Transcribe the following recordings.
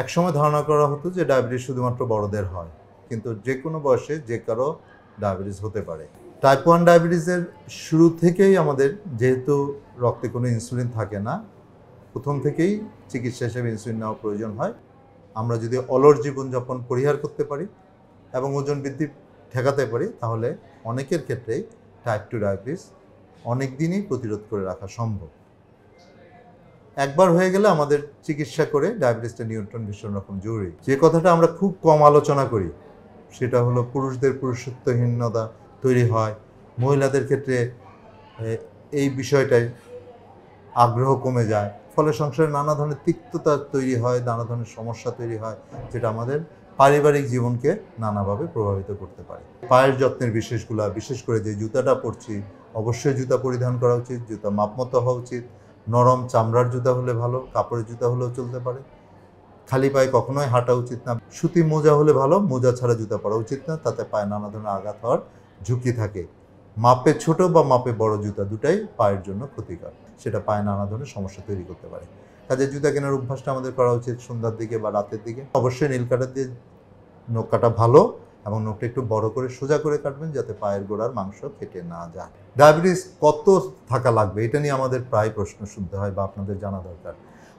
একসময় ধারণা করা হতো যে ডায়াবেটিস শুধুমাত্র বড়দের হয়, কিন্তু যে কোনো বয়সে যে কারো ডায়াবেটিস হতে পারে। টাইপ 1 ডায়াবেটিসের শুরু থেকেই আমাদের যেহেতু রক্তে কোনো ইনসুলিন থাকে না, প্রথম থেকেই চিকিৎসা হিসেবে ইনসুলিন নেওয়া প্রয়োজন হয়। আমরা যদি অলস জীবনযাপন পরিহার করতে পারি এবং ওজন বৃদ্ধি ঠেকাতে পারি, তাহলে অনেকের ক্ষেত্রেই টাইপ 2 ডায়াবেটিস অনেক দিনই প্রতিরোধ করে রাখা সম্ভব। একবার হয়ে গেলে আমাদের চিকিৎসা করে ডায়াবেটিসটা নিয়ন্ত্রণ ভীষণ রকম জরুরি। যে কথাটা আমরা খুব কম আলোচনা করি সেটা হলো পুরুষদের পুরুষত্বহীনতা তৈরি হয়, মহিলাদের ক্ষেত্রে এই বিষয়টায় আগ্রহ কমে যায়, ফলে সংসারে নানা ধরনের তিক্ততা তৈরি হয়, নানা ধরনের সমস্যা তৈরি হয়, যেটা আমাদের পারিবারিক জীবনকে নানাভাবে প্রভাবিত করতে পারে। পায়ের যত্নের বিশেষ করে যে জুতাটা পরছি, অবশ্যই জুতা পরিধান করা উচিত, জুতা মাপমতো হওয়া উচিত। নরম চামড়ার জুতা হলে ভালো, কাপড়ের জুতা হলেও চলতে পারে। খালি পায়ে কখনোই হাঁটা উচিত না। সুতি মোজা হলে ভালো, মোজা ছাড়া জুতা পরা উচিত না, তাতে পায়ে নানা ধরনের আঘাত হওয়ার ঝুঁকি থাকে। মাপে ছোট বা মাপে বড় জুতা দুটাই পায়ের জন্য ক্ষতিকর, সেটা পায়ে নানা ধরনের সমস্যা তৈরি করতে পারে। কাজে জুতা কেনার অভ্যাসটা আমাদের করা উচিত সন্ধ্যার দিকে বা রাতের দিকে। অবশ্যই নীল কাটার দিয়ে নখ কাটা ভালো, এবং নখটা একটু বড় করে সোজা করে কাটবেন যাতে পায়ের গোড়ার মাংস কেটে না যায়। ডায়াবেটিস কত থাকা লাগবে এটা নিয়ে আমাদের প্রায় প্রশ্ন শুনতে হয় বা আপনাদের জানা দরকার।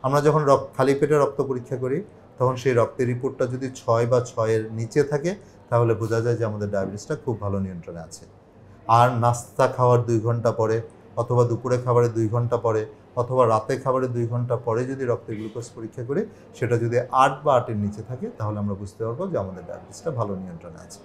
আমরা যখন খালি পেটে রক্ত পরীক্ষা করি, তখন সেই রক্তের রিপোর্টটা যদি 6 বা 6-এর নিচে থাকে, তাহলে বোঝা যায় যে আমাদের ডায়াবেটিসটা খুব ভালো নিয়ন্ত্রণে আছে। আর নাস্তা খাওয়ার 2 ঘন্টা পরে, অথবা দুপুরে খাবারের 2 ঘন্টা পরে, অথবা রাতে খাবারের 2 ঘন্টা পরে যদি রক্তের গ্লুকোজ পরীক্ষা করি, সেটা যদি 8 বা 8-এর নিচে থাকে, তাহলে আমরা বুঝতে পারবো যে আমাদের ডায়াবেটিসটা ভালো নিয়ন্ত্রণে আছে।